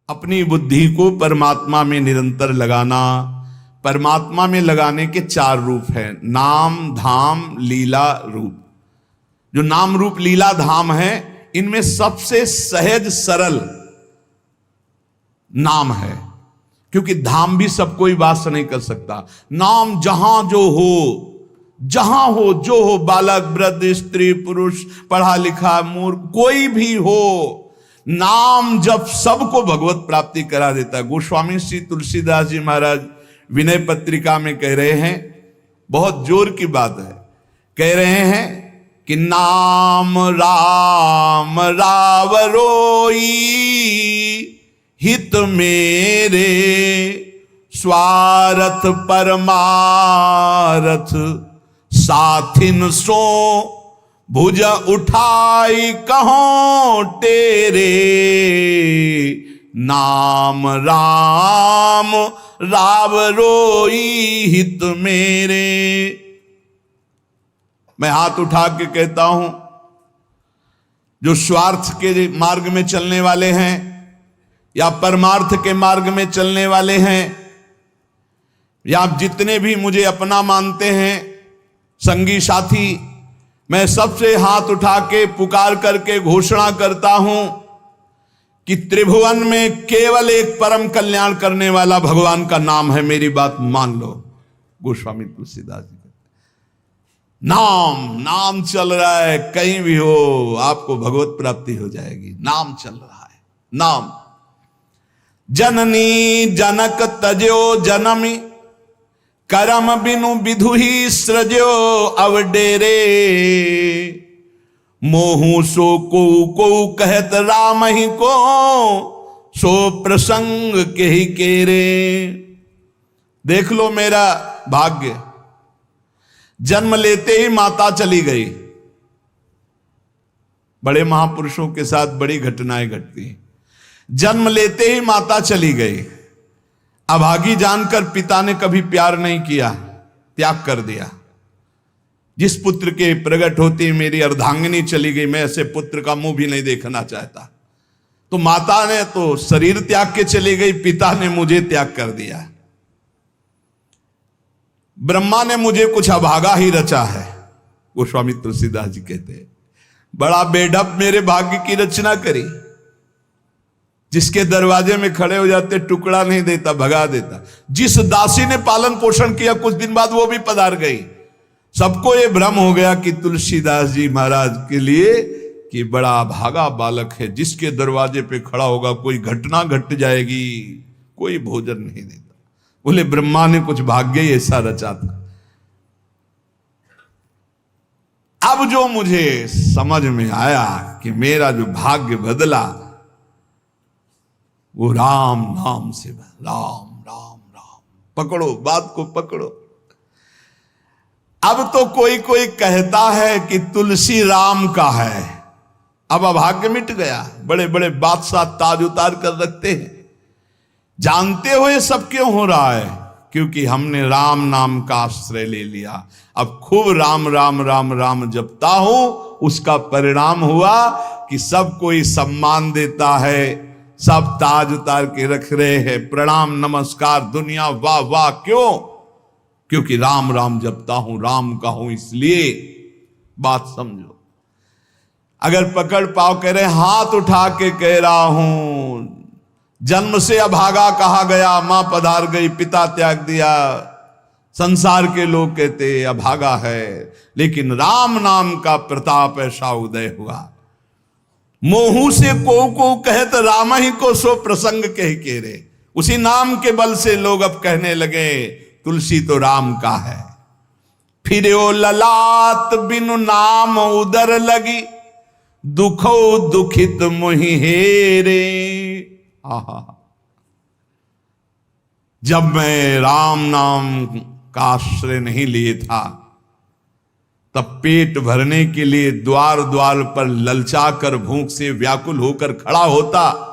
अपनी बुद्धि को परमात्मा में निरंतर लगाना। परमात्मा में लगाने के 4 रूप हैं, नाम धाम लीला रूप। जो नाम रूप लीला धाम है, इनमें सबसे सहज सरल नाम है, क्योंकि धाम भी सब कोई वास नहीं कर सकता। नाम जहां जो हो, जहां हो जो हो, बालक वृद्ध स्त्री पुरुष पढ़ा लिखा मूर्ख कोई भी हो, नाम जब सबको भगवत प्राप्ति करा देता है। गोस्वामी श्री तुलसीदास जी महाराज विनय पत्रिका में कह रहे हैं, बहुत जोर की बात है, कह रहे हैं कि नाम राम रावरोई हित मेरे स्वार्थ परमारथ साथिन सो भुज उठाई कहों तेरे नाम राम रावरोई हित मेरे। मैं हाथ उठा के कहता हूं, जो स्वार्थ के मार्ग में चलने वाले हैं या परमार्थ के मार्ग में चलने वाले हैं, या आप जितने भी मुझे अपना मानते हैं संगी साथी, मैं सबसे हाथ उठा के पुकार करके घोषणा करता हूं कि त्रिभुवन में केवल एक परम कल्याण करने वाला भगवान का नाम है। मेरी बात मान लो। गोस्वामी तुलसीदास जी, नाम चल रहा है, कहीं भी हो आपको भगवत प्राप्ति हो जाएगी। नाम चल रहा है, नाम। जननी जनक तजो जनमी करम बिनु विधु ही सृजो अवडेरे मोहू सो को कहत राम ही को सो प्रसंग के ही केरे। देख लो मेरा भाग्य, जन्म लेते ही माता चली गई। बड़े महापुरुषों के साथ बड़ी घटनाएं घटती। जन्म लेते ही माता चली गई। अभागी जानकर पिता ने कभी प्यार नहीं किया, त्याग कर दिया। जिस पुत्र के प्रकट होती मेरी अर्धांगिनी चली गई, मैं ऐसे पुत्र का मुंह भी नहीं देखना चाहता। तो माता ने तो शरीर त्याग के चली गई, पिता ने मुझे त्याग कर दिया। ब्रह्मा ने मुझे कुछ अभागा ही रचा है। गोस्वामी तुलसीदास जी कहते हैं, बड़ा बेढप मेरे भाग्य की रचना करी। जिसके दरवाजे में खड़े हो जाते टुकड़ा नहीं देता, भगा देता। जिस दासी ने पालन पोषण किया, कुछ दिन बाद वो भी पधार गई। सबको ये भ्रम हो गया कि तुलसीदास जी महाराज के लिए कि बड़ा भागा बालक है, जिसके दरवाजे पे खड़ा होगा कोई घटना घट जाएगी, कोई भोजन नहीं देता। बोले ब्रह्मा ने कुछ भाग्य ही ऐसा रचा था। अब जो मुझे समझ में आया कि मेरा जो भाग्य बदला वो राम नाम से। राम राम राम, पकड़ो बात को, पकड़ो। अब तो कोई कोई कहता है कि तुलसी राम का है। अब अभाग्य मिट गया। बड़े बड़े बादशाह ताज उतार कर रखते हैं। जानते हो ये सब क्यों हो रहा है? क्योंकि हमने राम नाम का आश्रय ले लिया। अब खूब राम राम राम राम जपता हूं, उसका परिणाम हुआ कि सब कोई सम्मान देता है, सब ताज उतार के रख रहे हैं, प्रणाम नमस्कार दुनिया वाह वाह। क्यों? क्योंकि राम राम जपता हूं, राम का हूं, इसलिए। बात समझो। अगर पकड़ पाओ, कह रहे हाथ उठा के कह रहा हूं, जन्म से अभागा कहा गया, मां पधार गई, पिता त्याग दिया। संसार के लोग कहते अभागा है, लेकिन राम नाम का प्रताप ऐसा उदय हुआ। मोहू से को कहत राम ही को सो प्रसंग कह के रे। उसी नाम के बल से लोग अब कहने लगे तुलसी तो राम का है। फिर ओ ललाट बिनु नाम उदर लगी, दुखो दुखित मोहि हेरे। आहा, जब मैं राम नाम का आश्रय नहीं लिए था, तब पेट भरने के लिए द्वार द्वार पर ललचा कर भूख से व्याकुल होकर खड़ा होता।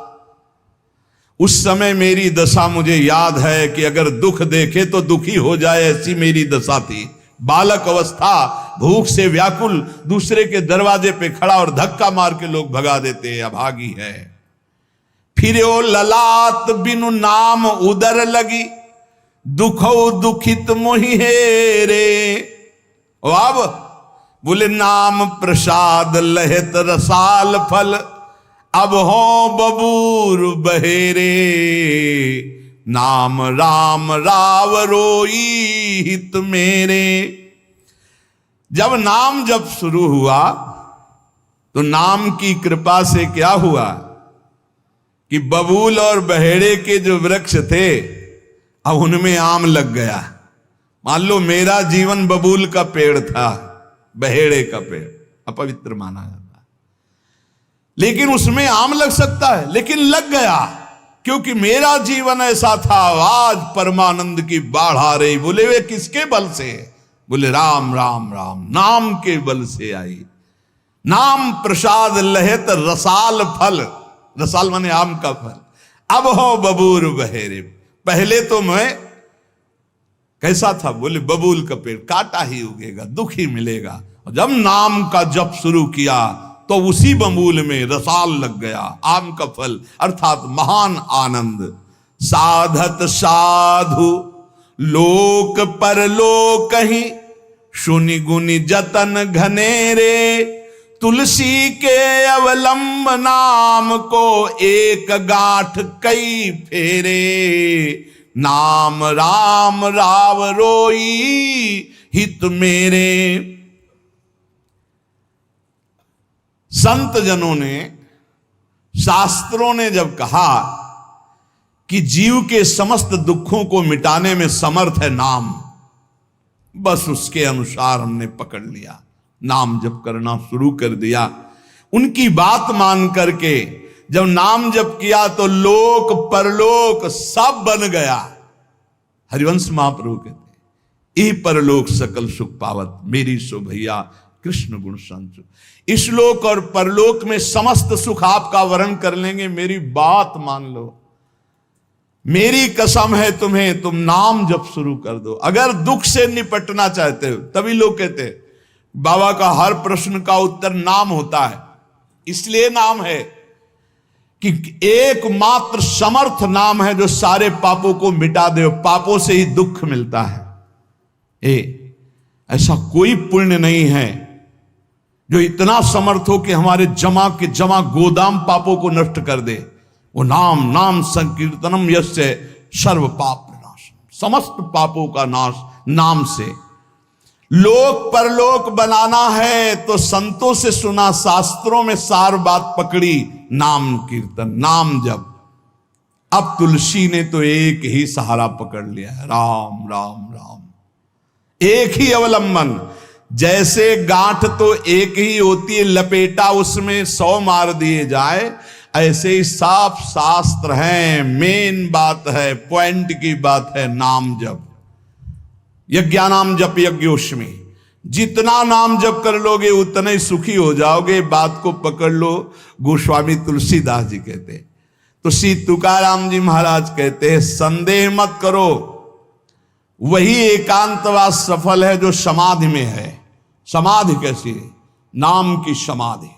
उस समय मेरी दशा मुझे याद है कि अगर दुख देखे तो दुखी हो जाए, ऐसी मेरी दशा थी। बालक अवस्था, भूख से व्याकुल, दूसरे के दरवाजे पे खड़ा और धक्का मार के लोग भगा देते, अभागी है। फिरो ललाट बिनु नाम उदर लगी, दुखो दुखित मोहि हेरे। अब बोले नाम प्रसाद लहत रसाल फल, अब हो बबूर बहेरे। नाम राम राव रोई हित मेरे। जब नाम जब शुरू हुआ तो नाम की कृपा से क्या हुआ कि बबूल और बहेड़े के जो वृक्ष थे अब उनमें आम लग गया। मान लो मेरा जीवन बबूल का पेड़ था, बहेड़े का पेड़ अपवित्र माना जाता है, लेकिन उसमें आम लग सकता है, लेकिन लग गया क्योंकि मेरा जीवन ऐसा था। आज परमानंद की बाढ़ आ रही। बोले वे किसके बल से? बोले राम राम राम, नाम के बल से आई। नाम प्रसाद लहत रसाल फल, रसाल माने आम का फल, अब हो बबूर बहेरे। पहले तो मैं कैसा था? बोले बबूल का पेड़, काटा ही उगेगा, दुख ही मिलेगा। और जब नाम का जप शुरू किया तो उसी बबूल में रसाल लग गया, आम का फल अर्थात महान आनंद। साधत साधु लोक परलोक ही, सुनि गुनि जतन घनेरे। तुलसी के अवलंब नाम को, एक गांठ कई फेरे। नाम राम राव रोई हित मेरे। संत जनों ने, शास्त्रों ने जब कहा कि जीव के समस्त दुखों को मिटाने में समर्थ है नाम, बस उसके अनुसार हमने पकड़ लिया, नाम जप करना शुरू कर दिया। उनकी बात मान करके जब नाम जप किया तो लोक परलोक सब बन गया। हरिवंश महाप्रभु कहते यही परलोक सकल सुख पावत, मेरी सो भैया कृष्ण गुण संचु। इस लोक और परलोक में समस्त सुख आपका वर्ण कर लेंगे, मेरी बात मान लो, मेरी कसम है तुम्हें, तुम नाम जप शुरू कर दो। अगर दुख से निपटना चाहते हो, तभी लोग कहते हैं बाबा का हर प्रश्न का उत्तर नाम होता है। इसलिए नाम है कि एकमात्र समर्थ नाम है जो सारे पापों को मिटा दे। पापों से ही दुख मिलता है। ऐसा कोई पुण्य नहीं है जो इतना समर्थ हो कि हमारे जमा के जमा गोदाम पापों को नष्ट कर दे। वो नाम, नाम संकीर्तनम यस्य सर्व पाप विनाश, समस्त पापों का नाश नाम से। लोक परलोक बनाना है तो संतों से सुना, शास्त्रों में सार बात पकड़ी, नाम कीर्तन, नाम जप। अब तुलसी ने तो एक ही सहारा पकड़ लिया है, राम राम राम, एक ही अवलंबन। जैसे गांठ तो एक ही होती है, लपेटा उसमें 100 मार दिए जाए, ऐसे ही साफ शास्त्र हैं, मेन बात है, पॉइंट की बात है, नाम जप। यज्ञानाम जप यज्ञोष्मी, जितना नाम जप कर लोगे उतने ही सुखी हो जाओगे। बात को पकड़ लो। गोस्वामी तुलसीदास जी कहते, तो श्री तुकाराम जी महाराज कहते हैं, संदेह मत करो, वही एकांतवास सफल है जो समाधि में है। समाधि कैसी है? नाम की समाधि,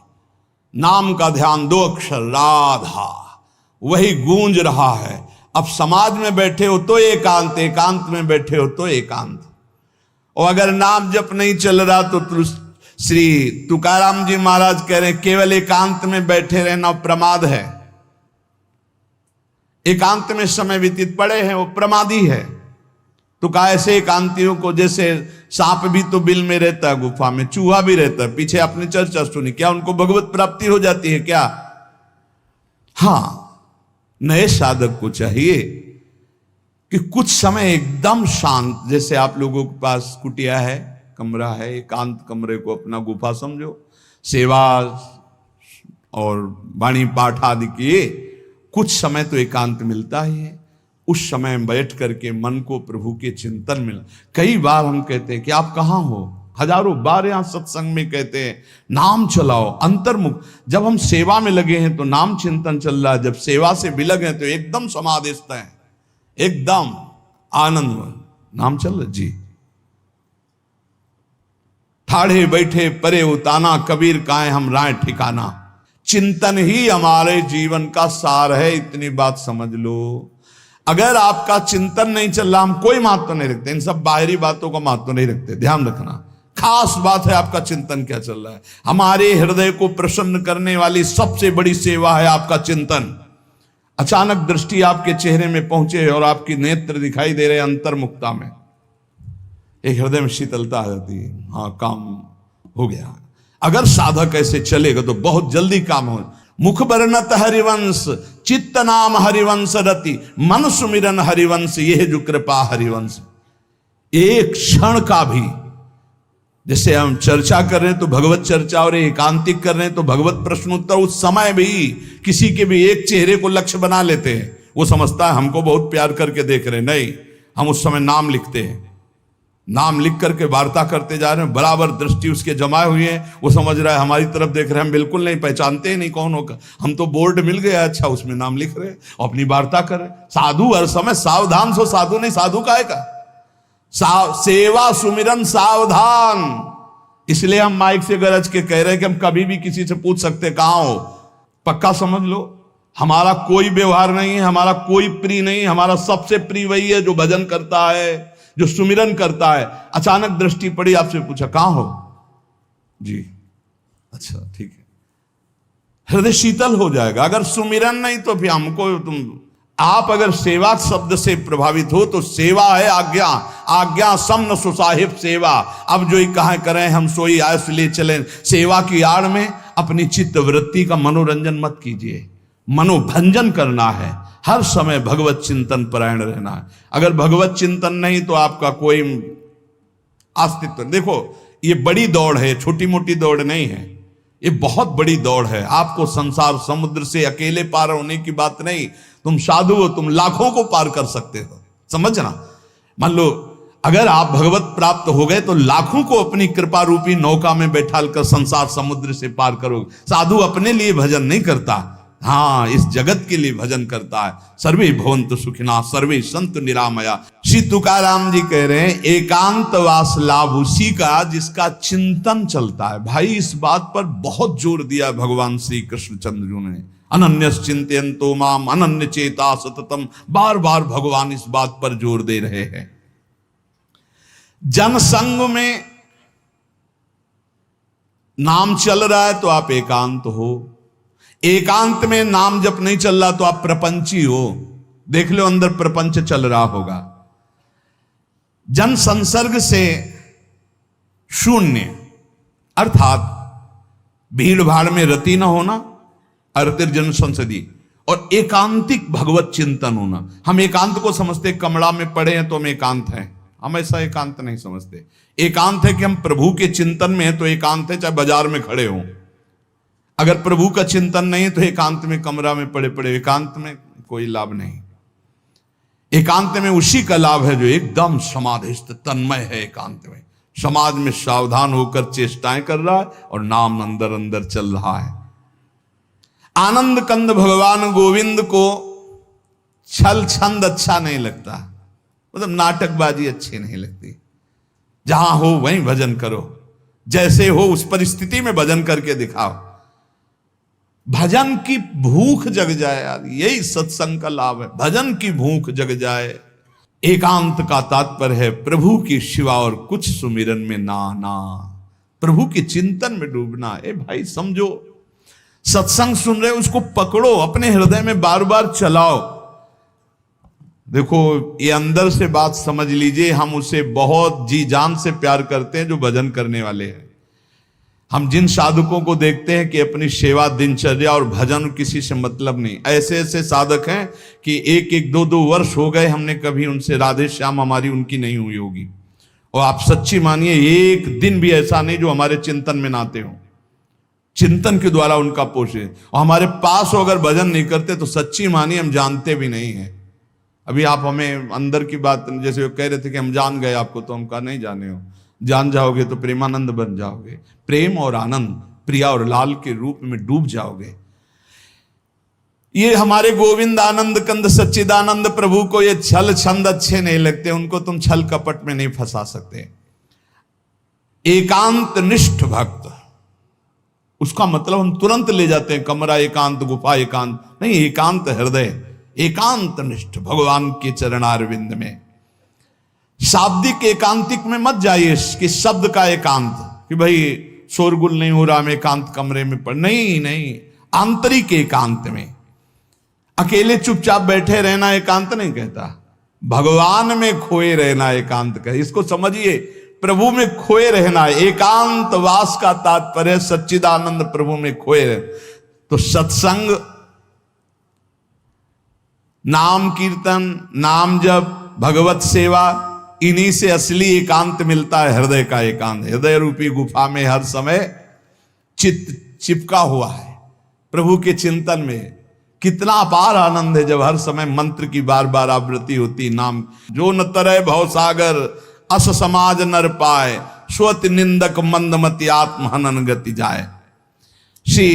नाम का ध्यान, 2 अक्षर राधा, वही गूंज रहा है। अब समाधि में बैठे हो तो एकांत, एकांत में बैठे हो तो एकांत। और अगर नाम जप नहीं चल रहा तो श्री तुकाराम जी महाराज कह रहे हैं केवल एकांत में बैठे रहना प्रमाद है। एकांत में समय व्यतीत पड़े हैं वो प्रमादी है। तो कहा ऐसे एकांतियों को, जैसे सांप भी तो बिल में रहता है, गुफा में चूहा भी रहता है, पीछे आपने चर्चा सुनी, क्या उनको भगवत प्राप्ति हो जाती है क्या? हाँ, नए साधक को चाहिए कि कुछ समय एकदम शांत, जैसे आप लोगों के पास कुटिया है, कमरा है, एकांत कमरे को अपना गुफा समझो, सेवा और वाणी पाठ आदि किए, कुछ समय तो एकांत मिलता ही है। उस समय बैठ करके मन को प्रभु के चिंतन में, कई बार हम कहते हैं कि आप कहाँ हो, हजारों बार यहां सत्संग में कहते हैं नाम चलाओ, अंतर्मुख। जब हम सेवा में लगे हैं तो नाम चिंतन चल रहा है, जब सेवा से विलग हैं तो एकदम समाधिस्थ हैं, एकदम आनंद, नाम चल रहा जी। ठाढ़े बैठे परे उताना, कबीर काए हम राय ठिकाना। चिंतन ही हमारे जीवन का सार है, इतनी बात समझ लो। अगर आपका चिंतन नहीं चल रहा, हम कोई महत्व नहीं रखते, इन सब बाहरी बातों का महत्व नहीं रखते, ध्यान रखना। खास बात है आपका चिंतन क्या चल रहा है। हमारे हृदय को प्रसन्न करने वाली सबसे बड़ी सेवा है आपका चिंतन। अचानक दृष्टि आपके चेहरे में पहुंचे और आपकी नेत्र दिखाई दे रहे अंतर्मुखता में, एक हृदय में शीतलता आ जाती है, हाँ काम हो गया। अगर साधक ऐसे चलेगा तो बहुत जल्दी काम हो। मुख बरनत हरिवंश, चित्त नाम हरिवंश रति, मन सुमिरन हरिवंश, यह जो कृपा हरिवंश। एक क्षण का भी, जैसे हम चर्चा कर रहे हैं तो भगवत चर्चा और एकांतिक कर रहे हैं तो भगवत प्रश्नोत्तर, उस समय भी किसी के भी एक चेहरे को लक्ष्य बना लेते हैं। वो समझता है हमको बहुत प्यार करके देख रहे हैं, नहीं, हम उस समय नाम लिखते हैं, नाम लिख करके वार्ता करते जा रहे हैं, बराबर दृष्टि उसके जमाए हुए हैं। वो समझ रहा है हमारी तरफ देख रहे हैं, हम बिल्कुल नहीं पहचानते ही नहीं कौन होगा, हम तो बोर्ड मिल गया, अच्छा उसमें नाम लिख रहे हैं और अपनी वार्ता कर रहे हैं। साधु हर समय सावधान सो, साधु नहीं, साधु काहे का सेवा सुमिरन सावधान। इसलिए हम माइक से गरज के कह रहे हैं कि हम कभी भी किसी से पूछ सकते कहां हो। पक्का समझ लो, हमारा कोई व्यवहार नहीं है, हमारा कोई प्रिय नहीं, हमारा सबसे प्रिय वही है जो भजन करता है, जो सुमिरन करता है। अचानक दृष्टि पड़ी, आपसे पूछा कहां हो जी, अच्छा ठीक है, हृदय शीतल हो जाएगा। अगर सुमिरन नहीं तो फिर हमको आप अगर सेवा शब्द से प्रभावित हो तो सेवा है आज्ञा, आज्ञा समन सुसाहिब सेवा। अब जो ही कहा करें हम सोई आयस ले चलें। सेवा की आड़ में अपनी चित्त वृत्ति का मनोरंजन मत कीजिए, मनोभंजन करना है, हर समय भगवत चिंतन परायण रहना है। अगर भगवत चिंतन नहीं तो आपका कोई अस्तित्व। देखो ये बड़ी दौड़ है, छोटी मोटी दौड़ नहीं है, ये बहुत बड़ी दौड़ है। आपको संसार समुद्र से अकेले पार होने की बात नहीं, तुम साधु हो, तुम लाखों को पार कर सकते हो, समझना। मान लो अगर आप भगवत प्राप्त हो गए तो लाखों को अपनी कृपा रूपी नौका में बैठाल कर संसार समुद्र से पार करोगे। साधु अपने लिए भजन नहीं करता, हाँ इस जगत के लिए भजन करता है। सर्वे भवन्तु सुखिनः सर्वे सन्तु निरामया। श्री तुकाराम जी कह रहे हैं एकांतवास लाभ उसी का जिसका चिंतन चलता है। भाई इस बात पर बहुत जोर दिया भगवान श्री कृष्णचंद्र जी ने। अनन्य चिंतयन्तो माम अनन्य चेता सततम, बार बार भगवान इस बात पर जोर दे रहे हैं। जनसंग में नाम चल रहा है तो आप एकांत हो, एकांत में नाम जब नहीं चल रहा तो आप प्रपंची हो। देख लो अंदर प्रपंच चल रहा होगा। जन संसर्ग से शून्य अर्थात भीड़ भाड़ में रति न होना, अर्तिर जन संसदी, और एकांतिक भगवत चिंतन होना। हम एकांत को समझते कमरा में पड़े हैं तो हम एकांत हैं, हम ऐसा एकांत नहीं समझते। एकांत है कि हम प्रभु के चिंतन में हैं तो एकांत है, चाहे बाजार में खड़े हों। अगर प्रभु का चिंतन नहीं तो एकांत में कमरा में पड़े पड़े एकांत में कोई लाभ नहीं। एकांत में उसी का लाभ है जो एकदम समाधिस्थ तन्मय है। एकांत में समाज में सावधान होकर चेष्टाएं कर रहा है और नाम अंदर अंदर चल रहा है। आनंद कंद भगवान गोविंद को छल छंद अच्छा नहीं लगता, मतलब नाटकबाजी अच्छी नहीं लगती। जहां हो वहीं भजन करो, जैसे हो उस परिस्थिति में भजन करके दिखाओ। भजन की भूख जग जाए यार, यही सत्संग का लाभ है। भजन की भूख जग जाए। एकांत का तात्पर्य है प्रभु की शिवा और कुछ सुमिरन में ना, प्रभु के चिंतन में डूबना। ए भाई समझो, सत्संग सुन रहे उसको पकड़ो, अपने हृदय में बार बार चलाओ। देखो ये अंदर से बात समझ लीजिए, हम उसे बहुत जी जान से प्यार करते हैं जो भजन करने वाले हैं। हम जिन साधकों को देखते हैं कि अपनी सेवा दिनचर्या और भजन किसी से मतलब नहीं, ऐसे ऐसे साधक हैं कि एक एक दो दो वर्ष हो गए हमने कभी उनसे राधे श्याम हमारी उनकी नहीं हुई होगी। और आप सच्ची मानिए एक दिन भी ऐसा नहीं जो हमारे चिंतन में ना आते हो, चिंतन के द्वारा उनका पोषे। और हमारे पास हो अगर भजन नहीं करते तो सच्ची मानिए हम जानते भी नहीं हैं। अभी आप हमें अंदर की बात, जैसे वो कह रहे थे कि हम जान गए आपको, तो हम कहा नहीं जाने हो, जान जाओगे तो प्रेमानंद बन जाओगे, प्रेम और आनंद प्रिया और लाल के रूप में डूब जाओगे। ये हमारे गोविंद आनंद कंद सच्चिदानंद प्रभु को ये छल छंद अच्छे नहीं लगते, उनको तुम छल कपट में नहीं फंसा सकते। एकांत निष्ठ भक्त उसका मतलब हम तुरंत ले जाते हैं कमरा एकांत, गुफा एकांत, नहीं, एकांत हृदय, एकांत निष्ठ भगवान के चरणारविंद में। शाब्दिक एकांतिक में मत जाइए कि शब्द का एकांत, कि भाई शोरगुल नहीं हो रहा, हम एकांत कमरे में पढ़, नहीं नहीं, आंतरिक एकांत में। अकेले चुपचाप बैठे रहना एकांत नहीं कहता, भगवान में खोए रहना एकांत कहता। इसको समझिए, प्रभु में खोए रहना, एकांत वास का तात्पर्य सच्चिदानंद प्रभु में खोए रहना। तो सत्संग, नाम कीर्तन, नाम जप, भगवत सेवा, इन्हीं से असली एकांत मिलता है, हृदय का एकांत। हृदय रूपी गुफा में हर समय चित्त चिपका हुआ है प्रभु के चिंतन में। कितना अपार आनंद है जब हर समय मंत्र की बार बार आवृत्ति होती, नाम। जो न तरय भवसागर अस समाज नर पाए, स्वत निंदक मंदमति आत्म हनन गति जाए। श्री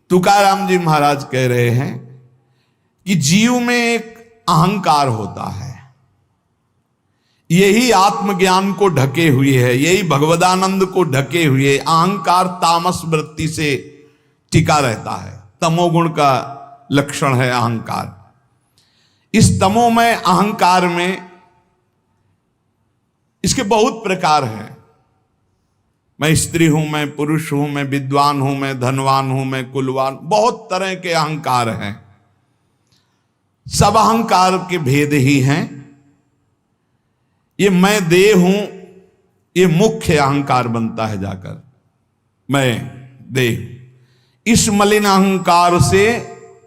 तुकाराम जी महाराज कह रहे हैं कि जीव में एक अहंकार होता है, यही आत्मज्ञान को ढके हुए है, यही भगवदानंद को ढके हुए। अहंकार तामस वृत्ति से टिका रहता है, तमोगुण का लक्षण है अहंकार। इस तमोमय अहंकार में इसके बहुत प्रकार हैं। मैं स्त्री हूं, मैं पुरुष हूं, मैं विद्वान हूं, मैं धनवान हूं, मैं कुलवान, बहुत तरह के अहंकार हैं। सब अहंकार के भेद ही हैं। ये मैं देह हूं, ये मुख्य अहंकार बनता है जाकर, मैं देह। इस मलिन अहंकार से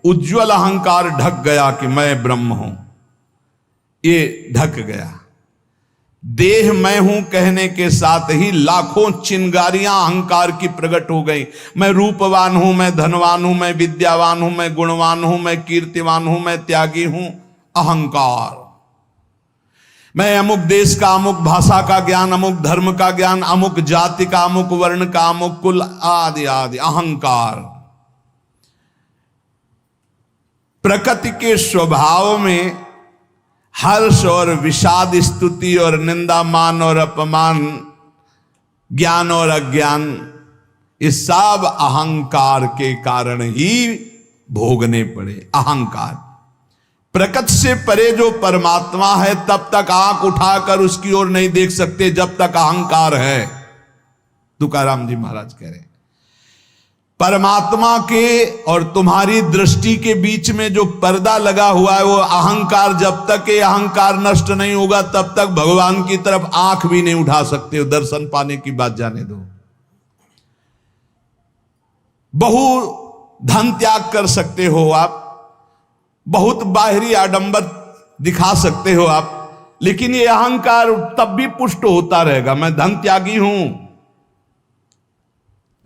उज्जवल अहंकार ढक गया कि मैं ब्रह्म हूं, ये ढक गया। देह मैं हूं कहने के साथ ही लाखों चिंगारियां अहंकार की प्रकट हो गई। मैं रूपवान हूं, मैं धनवान हूं, मैं विद्यावान हूं, मैं गुणवान हूं, मैं कीर्तिवान हूं, मैं त्यागी हूं, अहंकार। मैं अमुक देश का, अमुक भाषा का ज्ञान, अमुक धर्म का ज्ञान, अमुक जाति का, अमुक वर्ण का, अमुक कुल, आदि आदि, अहंकार। प्रकृति के स्वभाव में हर्ष और विषाद, स्तुति और निंदा, मान और अपमान, ज्ञान और अज्ञान, ये सब अहंकार के कारण ही भोगने पड़े। अहंकार। प्रकृति से परे जो परमात्मा है तब तक आंख उठाकर उसकी ओर नहीं देख सकते जब तक अहंकार है। तुकाराम जी महाराज कह रहे हैं, परमात्मा के और तुम्हारी दृष्टि के बीच में जो पर्दा लगा हुआ है वो अहंकार। जब तक ये अहंकार नष्ट नहीं होगा तब तक भगवान की तरफ आंख भी नहीं उठा सकते हो। दर्शन पाने की बात जाने दो। बहु धन त्याग कर सकते हो आप, बहुत बाहरी आडंबर दिखा सकते हो आप, लेकिन ये अहंकार तब भी पुष्ट होता रहेगा। मैं धन त्यागी हूं,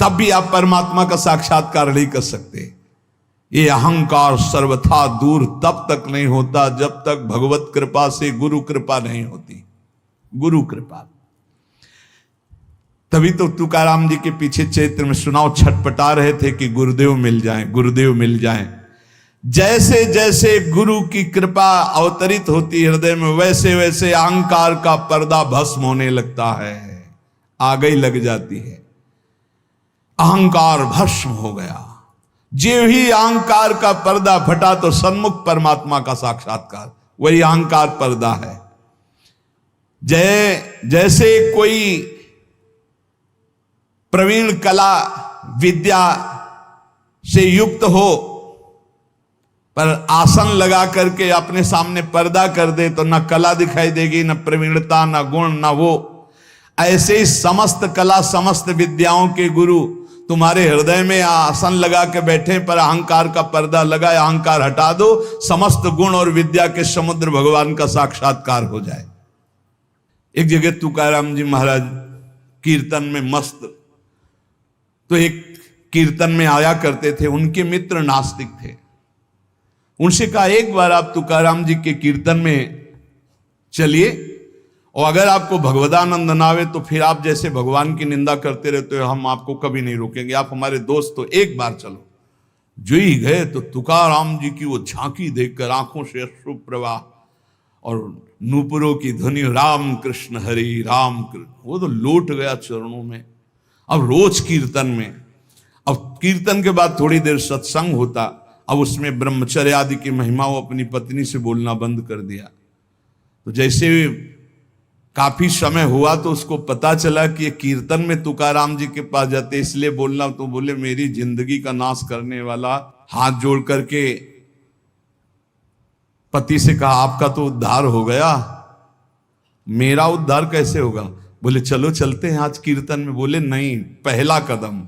तब भी आप परमात्मा का साक्षात्कार नहीं कर सकते। ये अहंकार सर्वथा दूर तब तक नहीं होता जब तक भगवत कृपा से गुरु कृपा नहीं होती। गुरु कृपा। तभी तो तुकाराम जी के पीछे चैत्र में सुनाओ छटपटा रहे थे कि गुरुदेव मिल जाएं, गुरुदेव मिल जाएं। जैसे जैसे गुरु की कृपा अवतरित होती हृदय में, वैसे वैसे अहंकार का पर्दा भस्म होने लगता है, आग ही लग जाती है। अहंकार भस्म हो गया। जो ही अहंकार का पर्दा फटा तो सन्मुख परमात्मा का साक्षात्कार, वही अहंकार पर्दा है। जैसे कोई प्रवीण कला विद्या से युक्त हो पर आसन लगा करके अपने सामने पर्दा कर दे तो न कला दिखाई देगी, न प्रवीणता, न गुण, न वो। ऐसे ही समस्त कला समस्त विद्याओं के गुरु तुम्हारे हृदय में आसन लगा के बैठे पर अहंकार का पर्दा लगा, अहंकार हटा दो, समस्त गुण और विद्या के समुद्र भगवान का साक्षात्कार हो जाए। एक जगह तुकाराम जी महाराज कीर्तन में मस्त, तो एक कीर्तन में आया करते थे, उनके मित्र नास्तिक थे। उनसे कहा एक बार आप तुकाराम जी के कीर्तन में चलिए और अगर आपको भगवदानंद ना आवे तो फिर आप जैसे भगवान की निंदा करते रहते हो, हम आपको कभी नहीं रोकेंगे, आप हमारे दोस्त तो एक बार चलो। जो ही गए तो तुकाराम जी की वो झांकी देखकर आंखों से अश्रु प्रवाह और नूपुरों की ध्वनि, राम कृष्ण हरि राम कृष्ण, वो तो लौट गया चरणों में। अब रोज कीर्तन में अब कीर्तन के बाद थोड़ी देर सत्संग होता, अब उसमें ब्रह्मचर्य आदि की महिमा वो अपनी पत्नी से बोलना बंद कर दिया। तो जैसे काफी समय हुआ तो उसको पता चला कि ये कीर्तन में तुकाराम जी के पास जाते इसलिए बोलना, तो बोले मेरी जिंदगी का नाश करने वाला, हाथ जोड़ करके पति से कहा आपका तो उद्धार हो गया, मेरा उद्धार कैसे होगा? बोले चलो चलते हैं आज कीर्तन में। बोले नहीं, पहला कदम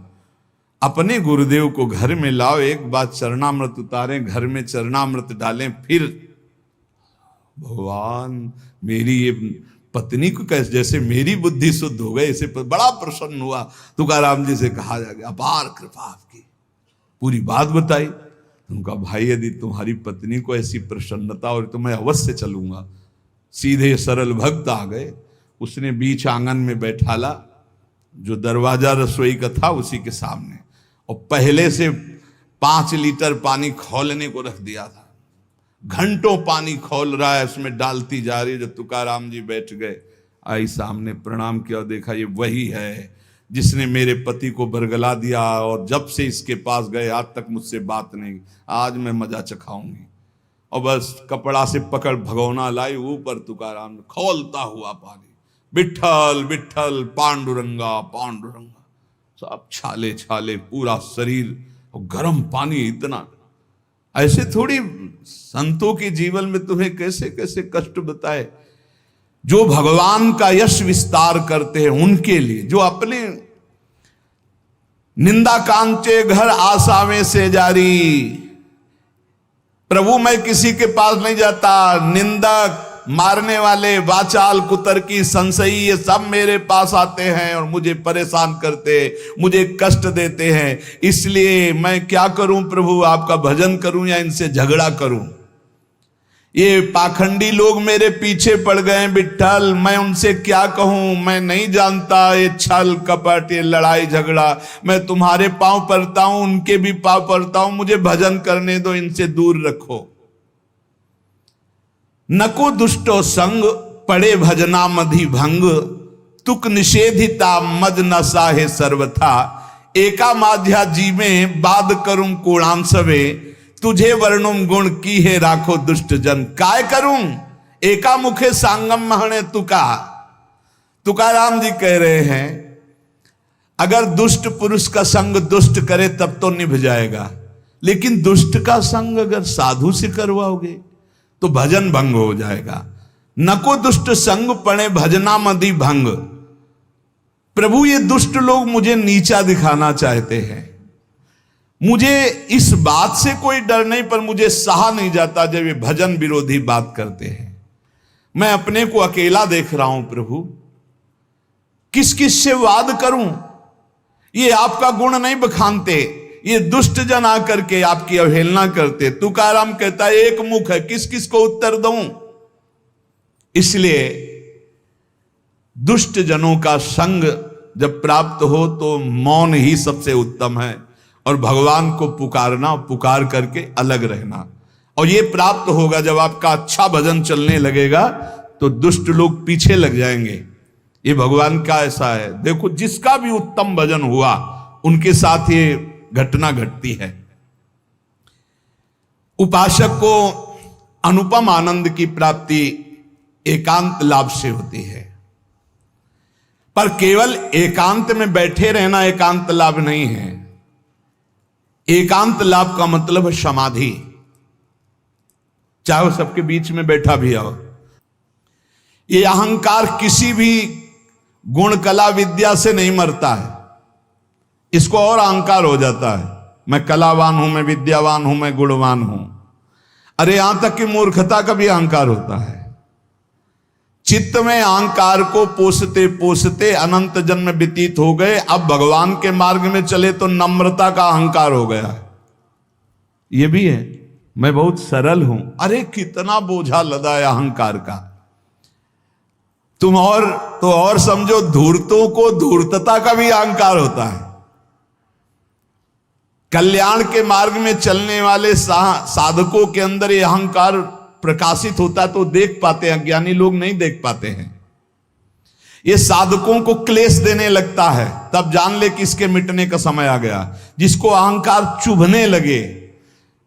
अपने गुरुदेव को घर में लाओ, एक बार चरणामृत उतारें, घर में चरणामृत डालें, फिर भगवान मेरी ये पत्नी को कैसे, जैसे मेरी बुद्धि शुद्ध हो गई, इसे बड़ा प्रसन्न हुआ। तुकाराम जी से कहा जा गया अपार कृपा आपकी, पूरी बात बताई। उनका भाई यदि तुम्हारी पत्नी को ऐसी प्रसन्नता और तो मैं अवश्य चलूंगा। सीधे सरल भक्त आ गए, उसने बीच आंगन में बैठाला, जो दरवाजा रसोई का था उसी के सामने, और पहले से 5 लीटर पानी खौलने को रख दिया था। घंटों पानी खौल रहा है, उसमें डालती जा रही है। जब तुकाराम जी बैठ गए, आई सामने, प्रणाम किया और देखा ये वही है जिसने मेरे पति को बरगला दिया, और जब से इसके पास गए आज तक मुझसे बात नहीं, आज मैं मजा चखाऊंगी। और बस कपड़ा से पकड़ भगोना लाई, ऊपर तुकाराम खौलता हुआ पानी, विठ्ठल विठ्ठल पांडुरंगा पांडुरंगा, सब छाले छाले पूरा शरीर, और गर्म पानी इतना। ऐसे थोड़ी संतों के जीवन में तुम्हें कैसे कैसे कष्ट बताए, जो भगवान का यश विस्तार करते हैं उनके लिए, जो अपने निंदा कांचे घर आसावे से जारी, प्रभु मैं किसी के पास नहीं जाता, निंदक मारने वाले, वाचाल कुतर्की संशयी, ये सब मेरे पास आते हैं और मुझे परेशान करते, मुझे कष्ट देते हैं। इसलिए मैं क्या करूं प्रभु, आपका भजन करूं या इनसे झगड़ा करूं? ये पाखंडी लोग मेरे पीछे पड़ गए विठ्ठल, मैं उनसे क्या कहूं? मैं नहीं जानता ये छल कपट, ये लड़ाई झगड़ा। मैं तुम्हारे पांव पड़ता हूं, उनके भी पांव पड़ता हूं, मुझे भजन करने दो, इनसे दूर रखो। नको दुष्टो संग पड़े भजना मधि भंग, तुक निषेधिता मद न साहे सर्वथा, एका माध्या जी में बाद करूं कोणांसवे, तुझे वर्णुम गुण की है राखो दुष्ट जन। काय करूं एका मुखे सांगम महणे तुका। तुकाराम जी कह रहे हैं अगर दुष्ट पुरुष का संग दुष्ट करे तब तो निभ जाएगा, लेकिन दुष्ट का संग अगर साधु से करवाओगे तो भजन भंग हो जाएगा। नको दुष्ट संग पड़े भजना मदि भंग। प्रभु ये दुष्ट लोग मुझे नीचा दिखाना चाहते हैं, मुझे इस बात से कोई डर नहीं, पर मुझे सहा नहीं जाता जब ये भजन विरोधी बात करते हैं। मैं अपने को अकेला देख रहा हूं प्रभु, किस किस से वाद करूं? ये आपका गुण नहीं बखानते, ये दुष्ट जन आकर के आपकी अवहेलना करते। तुकाराम कहता है एक मुख है, किस किस को उत्तर दूं? इसलिए दुष्ट जनों का संग जब प्राप्त हो तो मौन ही सबसे उत्तम है, और भगवान को पुकारना, पुकार करके अलग रहना। और ये प्राप्त होगा जब आपका अच्छा भजन चलने लगेगा तो दुष्ट लोग पीछे लग जाएंगे। ये भगवान का ऐसा है। देखो जिसका भी उत्तम भजन हुआ उनके साथ ये घटना घटती है। उपासक को अनुपम आनंद की प्राप्ति एकांत लाभ से होती है, पर केवल एकांत में बैठे रहना एकांत लाभ नहीं है। एकांत लाभ का मतलब है समाधि, चाहे वो सबके बीच में बैठा भी हो। ये अहंकार किसी भी गुण कला विद्या से नहीं मरता है, इसको और अहंकार हो जाता है, मैं कलावान हूं, मैं विद्यावान हूं, मैं गुणवान हूं। अरे यहां तक कि मूर्खता का भी अहंकार होता है। चित्त में अहंकार को पोसते पोसते अनंत जन्म व्यतीत हो गए, अब भगवान के मार्ग में चले तो नम्रता का अहंकार हो गया है। ये भी है, मैं बहुत सरल हूं, अरे कितना बोझा लदा है अहंकार का। तुम और समझो, धूर्तों को धूर्तता का भी अहंकार होता है। कल्याण के मार्ग में चलने वाले साधकों के अंदर ये अहंकार प्रकाशित होता तो देख पाते हैं, ज्ञानी लोग नहीं देख पाते हैं। ये साधकों को क्लेश देने लगता है, तब जान ले कि इसके मिटने का समय आ गया। जिसको अहंकार चुभने लगे,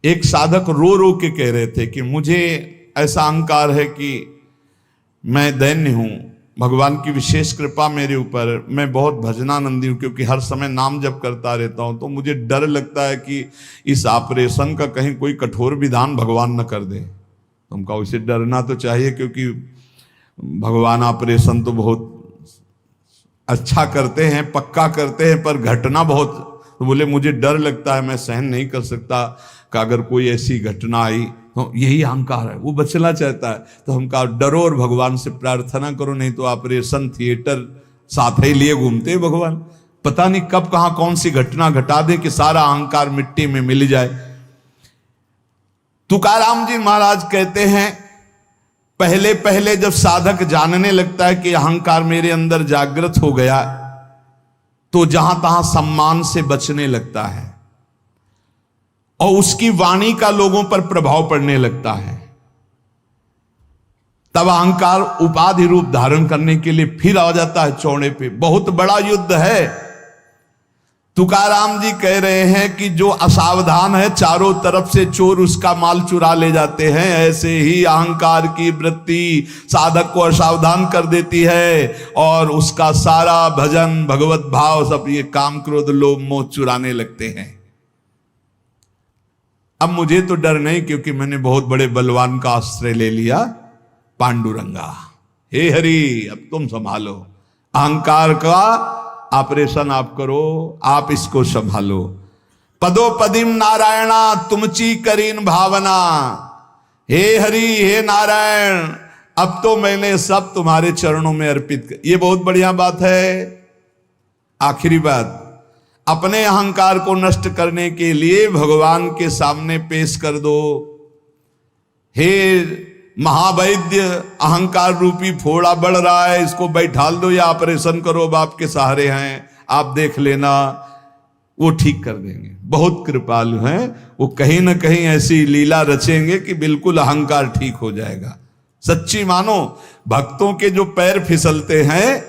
एक साधक रो रो के कह रहे थे कि मुझे ऐसा अहंकार है कि मैं दैन्य हूं, भगवान की विशेष कृपा मेरे ऊपर, मैं बहुत भजनानंदी हूं, क्योंकि हर समय नाम जप करता रहता हूं, तो मुझे डर लगता है कि इस ऑपरेशन का कहीं कोई कठोर विधान भगवान न कर दे। तुमका उसे डरना तो चाहिए, क्योंकि भगवान ऑपरेशन तो बहुत अच्छा करते हैं, पक्का करते हैं, पर घटना बहुत, तो बोले मुझे डर लगता है, मैं सहन नहीं कर सकता कि अगर कोई ऐसी घटना आई, तो यही अहंकार है, वो बचना चाहता है। तो हम कहा डरो और भगवान से प्रार्थना करो, नहीं तो ऑपरेशन थिएटर साथ ही लिए घूमते हैं भगवान, पता नहीं कब कहां कौन सी घटना घटा दे कि सारा अहंकार मिट्टी में मिल जाए। तुकाराम जी महाराज कहते हैं, पहले पहले जब साधक जानने लगता है कि अहंकार मेरे अंदर जागृत हो गया, तो जहां तहां सम्मान से बचने लगता है और उसकी वाणी का लोगों पर प्रभाव पड़ने लगता है। तब अहंकार उपाधि रूप धारण करने के लिए फिर आ जाता है चौड़े पे। बहुत बड़ा युद्ध है। तुकाराम जी कह रहे हैं कि जो असावधान है, चारों तरफ से चोर उसका माल चुरा ले जाते हैं। ऐसे ही अहंकार की वृत्ति साधक को असावधान कर देती है और उसका सारा भजन, भगवत भाव, सब ये काम, क्रोध, लोभ, मोह चुराने लगते हैं। अब मुझे तो डर नहीं, क्योंकि मैंने बहुत बड़े बलवान का आश्रय ले लिया, पांडुरंगा। हे हरि, अब तुम संभालो अहंकार का ऑपरेशन, आप करो, आप इसको संभालो। पदोपदिम नारायणा तुमची करीन भावना। हे हरि, हे नारायण, अब तो मैंने सब तुम्हारे चरणों में अर्पित कर। ये बहुत बढ़िया बात है। आखिरी बात, अपने अहंकार को नष्ट करने के लिए भगवान के सामने पेश कर दो। हे महावैद्य, अहंकार रूपी फोड़ा बढ़ रहा है, इसको बैठाल दो या ऑपरेशन करो, बाप के सहारे हैं, आप देख लेना, वो ठीक कर देंगे। बहुत कृपालु हैं वो, कहीं ना कहीं ऐसी लीला रचेंगे कि बिल्कुल अहंकार ठीक हो जाएगा। सच्ची मानो, भक्तों के जो पैर फिसलते हैं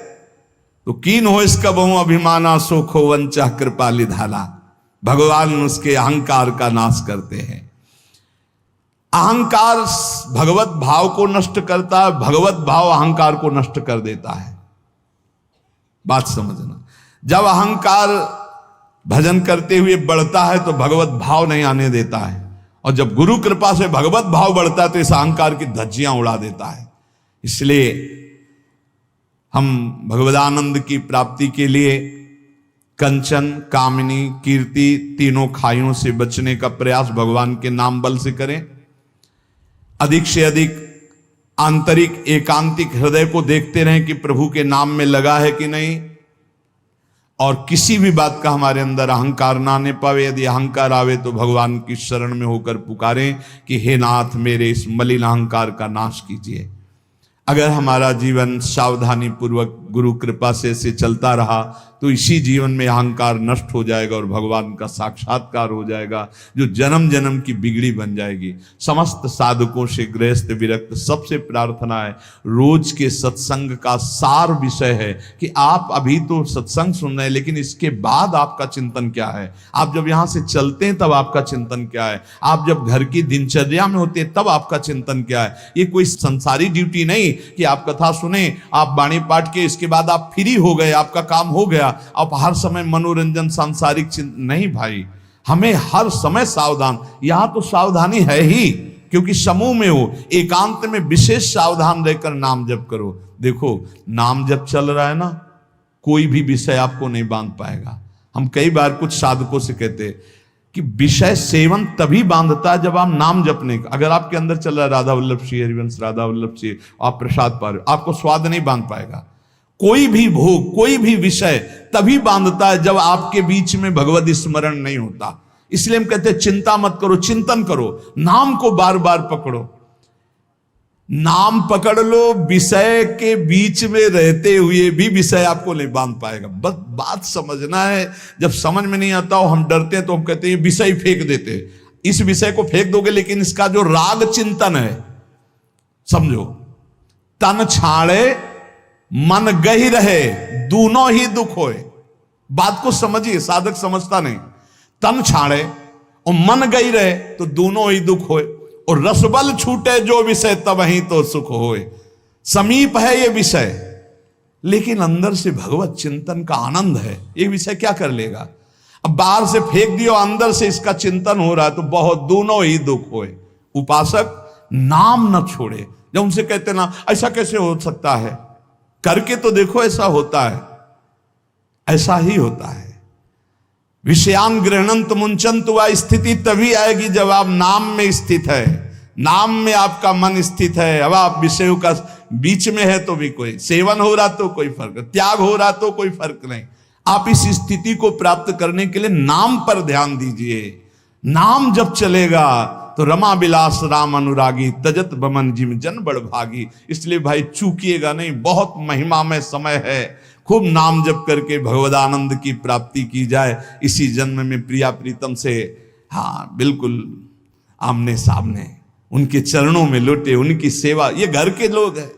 तो कीन हो इसका बहु अभिमाना, सोखो वंचा कृपाली धाला। भगवान उसके अहंकार का नाश करते हैं। अहंकार भगवत भाव को नष्ट करता है, भगवत भाव अहंकार को नष्ट कर देता है। बात समझना, जब अहंकार भजन करते हुए बढ़ता है तो भगवत भाव नहीं आने देता है, और जब गुरु कृपा से भगवत भाव बढ़ता है तो इस अहंकार की धज्जियां उड़ा देता है। इसलिए हम भगवदानंद की प्राप्ति के लिए कंचन, कामिनी, कीर्ति, तीनों खाइयों से बचने का प्रयास भगवान के नाम बल से करें। अधिक से अधिक आंतरिक एकांतिक हृदय को देखते रहें कि प्रभु के नाम में लगा है कि नहीं, और किसी भी बात का हमारे अंदर अहंकार ना आने पावे। यदि अहंकार आवे तो भगवान की शरण में होकर पुकारें कि हे नाथ, मेरे इस मलिन अहंकार का नाश कीजिए। अगर हमारा जीवन सावधानी पूर्वक गुरु कृपा से चलता रहा तो इसी जीवन में अहंकार नष्ट हो जाएगा और भगवान का साक्षात्कार हो जाएगा, जो जन्म जन्म की बिगड़ी बन जाएगी। समस्त साधकों से गृहस्थ विरक्त सबसे प्रार्थना है, रोज के सत्संग का सार विषय है कि आप अभी तो सत्संग सुन रहे हैं, लेकिन इसके बाद आपका चिंतन क्या है। आप जब यहां से चलते हैं तब आपका चिंतन क्या है, आप जब घर की दिनचर्या में होते हैं तब आपका चिंतन क्या है। ये कोई संसारी ड्यूटी नहीं कि आप कथा सुने, आप वाणी पाठ के, इसके बाद आप फ्री हो गए, आपका काम हो गया, आप हर समय मनोरंजन सांसारिक चिंतन नहीं। भाई, हमें हर समय सावधान, यहां तो सावधानी है ही, क्योंकि समूह में हो, एकांत में विशेष सावधान रहकर नाम जप करो। देखो, नाम जप चल रहा है ना, कोई भी विषय आपको नहीं बांध पाएगा। हम कई बार कुछ साधकों से कहते हैं कि विषय सेवन तभी बांधता है जब आप नाम जपने का, अगर आपके अंदर चल रहा है राधा वल्लभ श्री हरिवंश, राधा वल्लभ श्री, आप प्रसाद पा रहे हो, आपको स्वाद नहीं बांध पाएगा। कोई भी भोग, कोई भी विषय तभी बांधता है जब आपके बीच में भगवत स्मरण नहीं होता। इसलिए हम कहते हैं चिंता मत करो, चिंतन करो, नाम को बार बार पकड़ो। नाम पकड़ लो, विषय के बीच में रहते हुए भी विषय आपको नहीं बांध पाएगा। बस बात समझना है। जब समझ में नहीं आता हो, हम डरते हैं तो हम कहते हैं विषय फेंक देते हैं। इस विषय को फेंक दोगे, लेकिन इसका जो राग चिंतन है, समझो, तन छाड़े मन गही रहे दोनों ही दुख होए। बात को समझिए, साधक समझता नहीं। तन छाड़े और मन गई रहे तो दोनों ही दुख होए, और रसबल छूटे जो विषय तब ही तो सुख होए। समीप है ये विषय, लेकिन अंदर से भगवत चिंतन का आनंद है। ये विषय क्या कर लेगा? अब बाहर से फेंक दियो, अंदर से इसका चिंतन हो रहा है तो बहुत दोनों ही दुख होए। उपासक नाम न छोड़े। जब उनसे कहते ना ऐसा कैसे हो सकता है, करके तो देखो ऐसा होता है, ऐसा ही होता है। विषयान गृहणंत मुंचंत, वह स्थिति तभी आएगी जब आप नाम में स्थित है, नाम में आपका मन स्थित है। अब आप विषयों का बीच में है तो भी कोई सेवन हो रहा तो कोई फर्क, त्याग हो रहा तो कोई फर्क नहीं। आप इस स्थिति को प्राप्त करने के लिए नाम पर ध्यान दीजिए। नाम जब चलेगा तो रमा विलास राम अनुरागी, तजत बमन जिम जन बड़ भागी। इसलिए भाई चूकिएगा नहीं, बहुत महिमा में समय है। खूब नाम जप करके भगवदानंद की प्राप्ति की जाए। इसी जन्म में प्रिया प्रीतम से हाँ बिल्कुल आमने सामने उनके चरणों में लौटे, उनकी सेवा। ये घर के लोग हैं,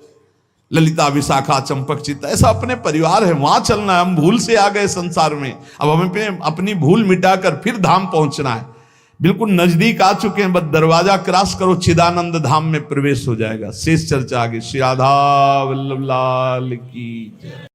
ललिता विशाखा चंपक चित्ता, ऐसा अपने परिवार है, वहां चलना है। हम भूल से आ गए संसार में, अब हमें अपनी भूल मिटाकर फिर धाम पहुंचना है। बिल्कुल नजदीक आ चुके हैं, बस दरवाजा क्रॉस करो, चिदानंद धाम में प्रवेश हो जाएगा। शेष चर्चा आगे। श्री राधा वल्लभ लाल की जय।